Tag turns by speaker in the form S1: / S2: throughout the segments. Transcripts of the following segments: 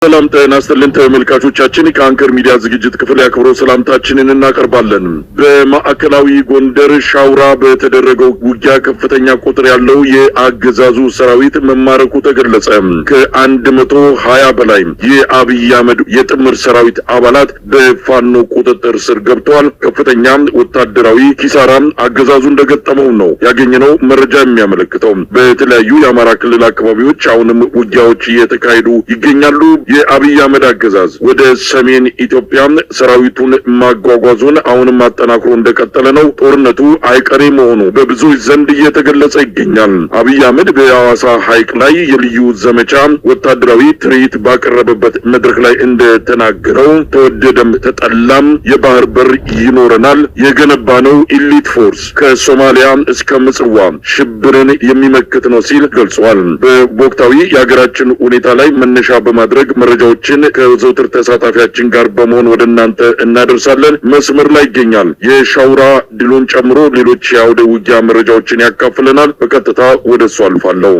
S1: ሰላም ጤና ይስጥልን ተመልካቾቻችን ከአንከር ሚዲያ ዝግጅት ክፍል ያክብሮ ሰላምታችንን እናቀርባለን። በማዕከላዊ ጎንደር ሻውራ በተደረገው ውጊያ ከፍተኛ ቁጥር ያለው የአገዛዙ ሰራዊት መማረኩ ተገለጸ። ከ120 በላይ የአብይ አህመድ የጥምር ሰራዊት አባላት በፋኖ ቁጥጥር ስር ገብተዋል። ከፍተኛ ወታደራዊ ኪሳራ አገዛዙ እንደገጠመው ነው ያገኘነው መረጃ የሚያመለክተው። በተለያዩ የአማራ ክልል አካባቢዎች አሁንም ውጊያዎች እየተካሄዱ ይገኛሉ። የአብይ አህመድ አገዛዝ ወደ ሰሜን ኢትዮጵያ ሰራዊቱን ማጓጓዙን አሁንም አጠናክሮ እንደቀጠለ ነው። ጦርነቱ አይቀሬ መሆኑ በብዙዎች ዘንድ እየተገለጸ ይገኛል። አብይ አህመድ በሐዋሳ ሐይቅ ላይ የልዩ ዘመቻ ወታደራዊ ትርኢት ባቀረበበት መድረክ ላይ እንደተናገረው ተወደደም ተጠላም የባህር በር ይኖረናል፣ የገነባነው ኢሊት ፎርስ ከሶማሊያ እስከ ምጽዋ ሽብርን የሚመክት ነው ሲል ገልጿል። በወቅታዊ የሀገራችን ሁኔታ ላይ መነሻ በማድረግ መረጃዎችን ከዘውትር ተሳታፊያችን ጋር በመሆን ወደ እናንተ እናደርሳለን። መስመር ላይ ይገኛል። የሻውራ ድሉን ጨምሮ ሌሎች የአውደ ውጊያ መረጃዎችን ያካፍለናል። በቀጥታ ወደሱ አልፋለሁ።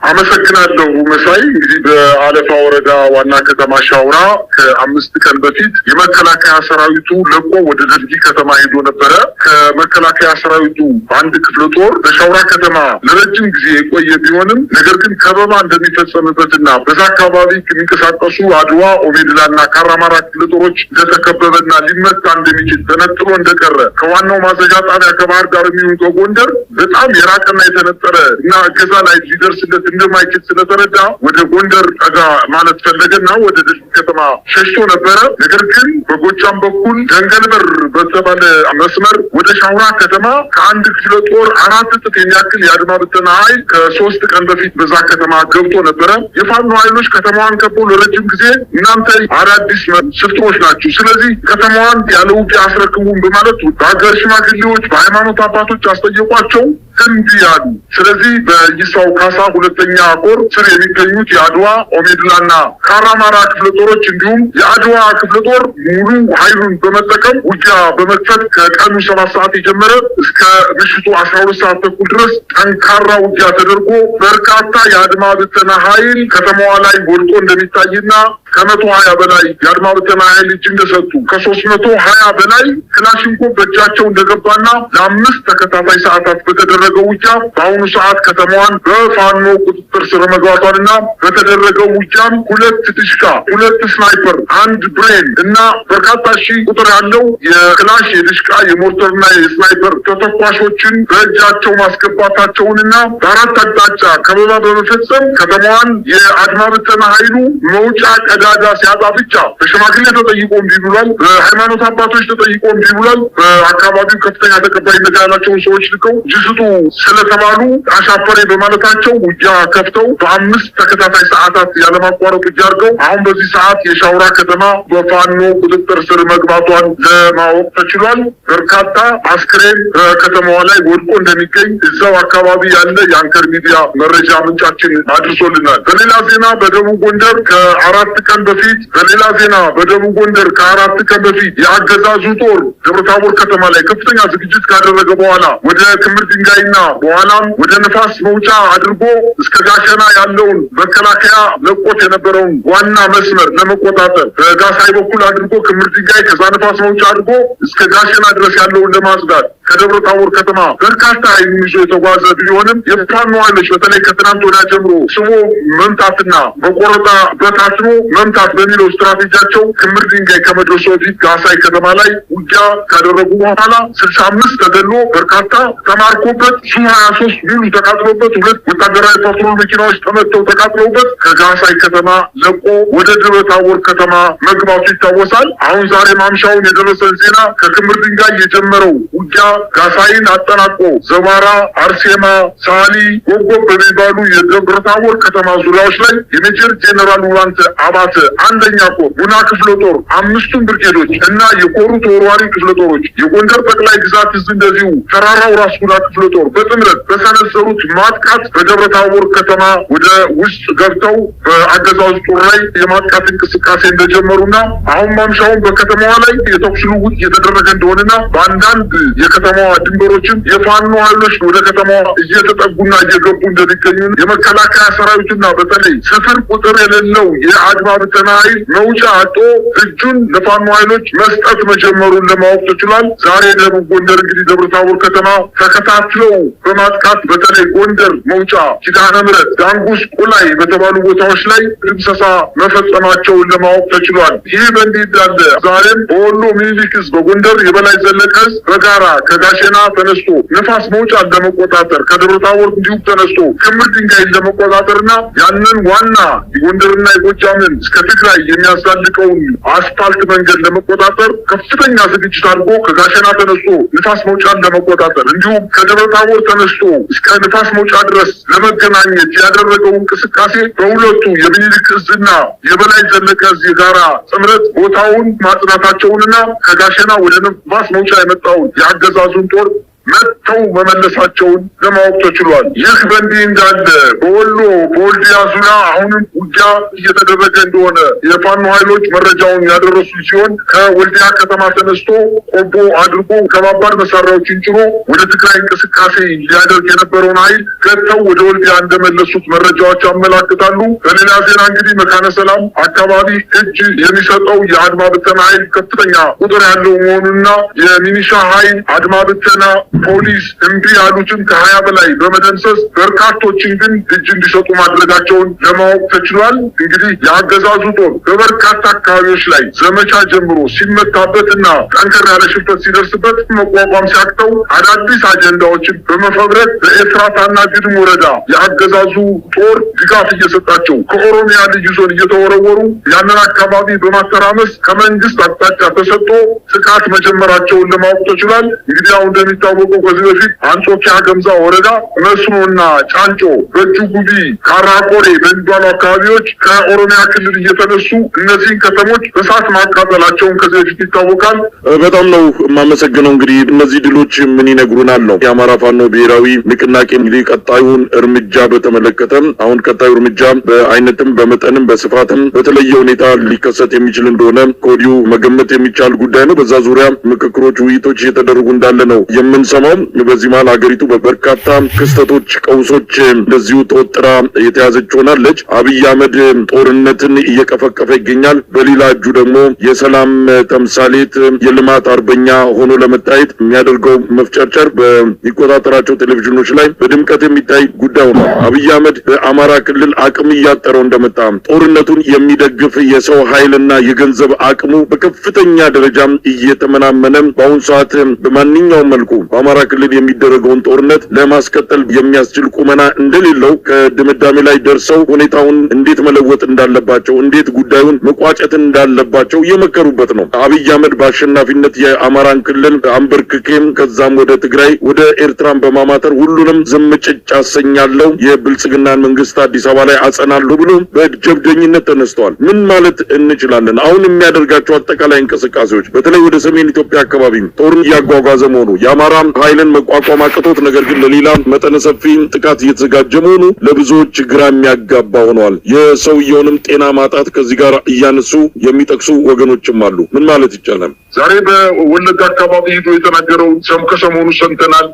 S2: አመሰግናለሁ መሳይ። እንግዲህ በአለፋ ወረዳ ዋና ከተማ ሻውራ ከ5 ቀን በፊት የመከላከያ ሰራዊቱ ለቆ ወደ ደልጊ ከተማ ሄዶ ነበረ። ከመከላከያ ሰራዊቱ አንድ ክፍለ ጦር በሻውራ ከተማ ለረጅም ጊዜ የቆየ ቢሆንም ነገር ግን ከበባ እንደሚፈጸምበትና በዛ አካባቢ የሚንቀሳቀሱ አድዋ፣ ኦሜድላና ካራማራ ክፍለ ጦሮች እንደተከበበና ሊመታ እንደሚችል ተነጥሎ እንደቀረ ከዋናው ማዘዣ ጣቢያ ከባህር ዳር የሚሆን ከጎንደር በጣም የራቀና የተነጠረ እና እገዛ ላይ ሊደርስለት እንደማይችል ስለተረዳ ወደ ጎንደር ጠጋ ማለት ፈለገና ወደ ደልጊ ከተማ ሸሽቶ ነበረ። ነገር ግን በጎጃም በኩል ደንገልበር በተባለ መስመር ወደ ሻውራ ከተማ ከአንድ ክፍለ ጦር 4 እጥፍ የሚያክል የአድማ ብተና ኃይል ከ3 ቀን በፊት በዛ ከተማ ገብቶ ነበረ። የፋኖ ኃይሎች ከተማዋን ከበው ለረጅም ጊዜ እናንተ አዳዲስ ስልጦች ናችሁ፣ ስለዚህ ከተማዋን ያለ ውጊያ አስረክቡን በማለት በሀገር ሽማግሌዎች በሃይማኖት አባቶች አስጠየቋቸው። እንዲ ያሉ ስለዚህ በይሳው ካሳ ሁለተኛ ኮር ስር የሚገኙት የአድዋ ኦሜድላና ካራማራ ክፍለ ጦሮች እንዲሁም የአድዋ ክፍለ ጦር ሙሉ ኃይሉን በመጠቀም ውጊያ በመክፈት ከቀኑ 7 ሰዓት የጀመረ እስከ ምሽቱ 12 ሰዓት ተኩል ድረስ ጠንካራ ውጊያ ተደርጎ በርካታ የአድማ ብተና ኃይል ከተማዋ ላይ ወድቆ እንደሚታይና ከ120 በላይ የአድማ ብተና ኃይል እጅ እንደሰጡ ከ320 በላይ ክላሽንኮቭ በእጃቸው እንደገባና ለ5 ተከታታይ ሰዓታት በተደረገው ውጊያ በአሁኑ ሰዓት ከተማዋን በፋኖ ቁጥጥር ስር መግባቷንና በተደረገው ውጊያም 2 ድሽቃ፣ 2 ስናይፐር፣ 1 ብሬን እና በርካታ ሺህ ቁጥር ያለው የክላሽ፣ የድሽቃ፣ የሞርተርና የስናይፐር ተተኳሾችን በእጃቸው ማስገባታቸውንና በአራት አቅጣጫ ከበባ በመፈጸም ከተማዋን የአድማ ብተና ኃይሉ መውጫ ቀዳዳ ሲያጣ ብቻ በሽማግሌ ተጠይቆ እምቢ ብሏል። በሃይማኖት አባቶች ተጠይቆ እምቢ ብሏል። በአካባቢው ከፍተኛ ተቀባይነት ያላቸውን ሰዎች ልከው ጅስቱ ስለተባሉ አሻፈሬ በማለታቸው ውጊያ ከፍተው በ5 ተከታታይ ሰዓታት ያለማቋረጥ ውጊያ አድርገው አሁን በዚህ ሰዓት የሻውራ ከተማ በፋኖ ቁጥጥር ስር መግባቷን ለማወቅ ተችሏል። በርካታ አስክሬን በከተማዋ ላይ ወድቆ እንደሚገኝ እዛው አካባቢ ያለ የአንከር ሚዲያ መረጃ ምንጫችን አድርሶልናል። በሌላ ዜና በደቡብ ጎንደር ከ4 ቀን በፊት የአገዛዙ ጦር ደብረታቦር ከተማ ላይ ከፍተኛ ዝግጅት ካደረገ በኋላ ወደ ክምር ድንጋይና በኋላም ወደ ነፋስ መውጫ አድርጎ እስከ ጋሸና ያለውን መከላከያ ለቆት የነበረውን ዋና መስመር ለመቆጣጠር በጋሳይ በኩል አድርጎ ክምር ድንጋይ ከዛ ነፋስ መውጫ አድርጎ እስከ ጋሸና ድረስ ያለውን ለማጽዳት ከደብረታቦር ከተማ በርካታ ኃይሉን ይዞ የተጓዘ ቢሆንም የፋኖ ኃይሎች በተለይ ከትናንት ወዲያ ጀምሮ ስቦ መምታትና በቆረጣ በታትኖ መምታት በሚለው ስትራቴጂያቸው ክምር ድንጋይ ከመድረሱ በፊት ጋሳይ ከተማ ላይ ውጊያ ካደረጉ በኋላ 65 ተገሎ በርካታ ተማርኮበት ሱ-23 ሚሉ ተቃጥሎበት 2 ወታደራዊ ፓትሮል መኪናዎች ተመተው ተቃጥለውበት ከጋሳይ ከተማ ለቆ ወደ ደብረታቦር ከተማ መግባቱ ይታወሳል። አሁን ዛሬ ማምሻውን የደረሰን ዜና ከክምር ድንጋይ የጀመረው ውጊያ ጋሳይን አጠናቆ ዘባራ፣ አርሴማ፣ ሳሊ፣ ጎጎብ በሚባሉ የደብረታቦር ከተማ ዙሪያዎች ላይ የሜጀር ጄኔራል ውባንተ አባተ አንደኛ ኮር ጉና ክፍለ ጦር 5ቱም ብርጌዶች እና የኮሩ ተወርዋሪ ክፍለ ጦሮች የጎንደር ጠቅላይ ግዛት እዝ እንደዚሁ ተራራው ራስ ጉና ክፍለ ጦር በጥምረት በሰነዘሩት ማጥቃት በደብረታቦር ከተማ ወደ ውስጥ ገብተው በአገዛዙ ጦር ላይ የማጥቃት እንቅስቃሴ እንደጀመሩና አሁን ማምሻውን በከተማዋ ላይ የተኩስ ልውውጥ እየተደረገ እንደሆነና በአንዳንድ የከተማዋ ድንበሮችም የፋኖ ኃይሎች ወደ ከተማዋ እየተጠጉና እየገቡ እንደሚገኙ የመከላከያ ሰራዊትና በተለይ ስፍር ቁጥር የሌለው የአድማ ብተና ኃይል መውጫ አጦ እጁን ለፋኖ ኃይሎች መስጠት መጀመሩን ለማወቅ ተችሏል። ዛሬ ደቡብ ጎንደር እንግዲህ ደብረታቦር ከተማ ተከታትለው በማጥቃት በተለይ ጎንደር መውጫ፣ ኪዳነ ምሕረት፣ ዳንጉስ፣ ቁላይ በተባሉ ቦታዎች ላይ ድምሰሳ መፈጸማቸውን ለማወቅ ተችሏል። ይህ በእንዲህ እንዳለ ዛሬም በወሎ ሚኒሊክ ዕዝ በጎንደር የበላይ ዘለቀ ዕዝ በጋራ ከጋሸና ተነስቶ ነፋስ መውጫን ለመቆጣጠር ከደብረታቦር እንዲሁም ተነስቶ ክምር ድንጋይን ለመቆጣጠርና ያንን ዋና የጎንደርና የጎጃምን እስከ ትግራይ የሚያሳልቀውን አስፋልት መንገድ ለመቆጣጠር ከፍተኛ ዝግጅት አድርጎ ከጋሸና ተነስቶ ንፋስ መውጫን ለመቆጣጠር እንዲሁም ከደብረታቦር ተነስቶ እስከ ንፋስ መውጫ ድረስ ለመገናኘት ያደረገው እንቅስቃሴ በሁለቱ የሚኒሊክ ዕዝና የበላይ ዘለቀ ዕዝ የጋራ ጥምረት ቦታውን ማጽናታቸውንና ከጋሸና ወደ ንፋስ መውጫ የመጣውን የአገዛዙን ጦር መጥተው መመለሳቸውን ለማወቅ ተችሏል። ይህ በእንዲህ እንዳለ በወሎ በወልዲያ ዙሪያ አሁንም ውጊያ እየተደረገ እንደሆነ የፋኖ ኃይሎች መረጃውን ያደረሱ ሲሆን ከወልዲያ ከተማ ተነስቶ ቆቦ አድርጎ ከባባድ መሳሪያዎችን ጭኖ ወደ ትግራይ እንቅስቃሴ ሊያደርግ የነበረውን ኃይል ገጥተው ወደ ወልዲያ እንደመለሱት መረጃዎች ያመላክታሉ። በሌላ ዜና እንግዲህ መካነ ሰላም አካባቢ እጅ የሚሰጠው የአድማ ብተና ኃይል ከፍተኛ ቁጥር ያለው መሆኑና የሚኒሻ ኃይል አድማ ብተና ፖሊስ እምቢ ያሉትን ከ20 በላይ በመደምሰስ በርካቶችን ግን እጅ እንዲሰጡ ማድረጋቸውን ለማወቅ ተችሏል። እንግዲህ የአገዛዙ ጦር በበርካታ አካባቢዎች ላይ ዘመቻ ጀምሮ ሲመታበትና ጠንከር ያለ ሽንፈት ሲደርስበት መቋቋም ሲያቅተው አዳዲስ አጀንዳዎችን በመፈብረክ በኤፍራታና ግድም ወረዳ የአገዛዙ ጦር ድጋፍ እየሰጣቸው ከኦሮሚያ ልዩ ዞን እየተወረወሩ ያንን አካባቢ በማተራመስ ከመንግስት አቅጣጫ ተሰጥቶ ጥቃት መጀመራቸውን ለማወቅ ተችሏል። እንግዲህ አሁን እንደሚታወቀው ከዚህ በፊት አንጾኪያ ገምዛ ወረዳ መስኖና ጫንጮ፣ በእጁ ጉቢ፣ ካራቆሬ በሚባሉ አካባቢዎች ከኦሮሚያ ክልል እየተነሱ እነዚህን ከተሞች በሳት ማቃጠላቸውን ከዚህ በፊት ይታወቃል።
S1: በጣም ነው የማመሰግነው። እንግዲህ እነዚህ ድሎች ምን ይነግሩናል ነው የአማራ ፋኖ ብሔራዊ ንቅናቄ እንግዲህ ቀጣዩን እርምጃ በተመለከተ አሁን ቀጣዩ እርምጃ በአይነትም በመጠንም በስፋትም በተለየ ሁኔታ ሊከሰት የሚችል እንደሆነ ከወዲሁ መገመት የሚቻል ጉዳይ ነው። በዛ ዙሪያ ምክክሮች፣ ውይይቶች እየተደረጉ እንዳለ ነው የምንሰማው። በዚህ መሀል ሀገሪቱ በበርካታ ክስተቶች፣ ቀውሶች እንደዚሁ ተወጥራ የተያዘች ሆናለች። አብይ አህመድ ጦርነትን እየቀፈቀፈ ይገኛል። በሌላ እጁ ደግሞ የሰላም ተምሳሌት የልማት አርበኛ ሆኖ ለመታየት የሚያደርገው መፍጨርጨር በሚቆጣጠራቸው ቴሌቪዥኖች ላይ በድምቀት የሚታይ ጉዳይ ሆኗል። አብይ አህመድ በአማራ ክልል አቅም እያጠረው እንደመጣ ጦርነቱን የሚደግፍ የሰው ኃይልና የገንዘብ አቅሙ በከፍተኛ ደረጃ እየተመናመነ በአሁኑ ሰዓት በማንኛውም መልኩ በአማራ ክልል የሚደረገውን ጦርነት ለማስቀጠል የሚያስችል ቁመና እንደሌለው ከድምዳሜ ላይ ደርሰው ሁኔታውን እንዴት መለወጥ እንዳለባቸው፣ እንዴት ጉዳዩን መቋጨት እንዳለባቸው የመከሩበት ነው። አብይ አህመድ በአሸናፊነት የአማራን ክልል አንበርክኬም ከዛም ወደ ትግራይ ወደ ኤርትራን በማማተር ሁሉንም ዝምጭጭ አሰኛለሁ፣ የብልጽግናን መንግስት አዲስ አበባ ላይ አጸናለሁ ብሎ በጀብደኝነት ተነስተዋል። ምን ማለት እንችላለን? አሁን የሚያደርጋቸው አጠቃላይ እንቅስቃሴዎች በተለይ ወደ ሰሜን ኢትዮጵያ አካባቢ ጦርን እያጓጓዘ መሆኑ የአማራ ኃይልን መቋቋም አቅቶት ነገር ግን ለሌላ መጠነ ሰፊ ጥቃት እየተዘጋጀ መሆኑ ለብዙዎች ግራ የሚያጋባ ሆኗል። የሰውየውንም ጤና ማጣት ከዚህ ጋር እያነሱ የሚጠቅሱ ወገኖችም አሉ። ምን ማለት ይቻላል?
S2: ዛሬ በወለጋ አካባቢ ሄዶ የተናገረውን ከሰሞኑ ሰምተናል።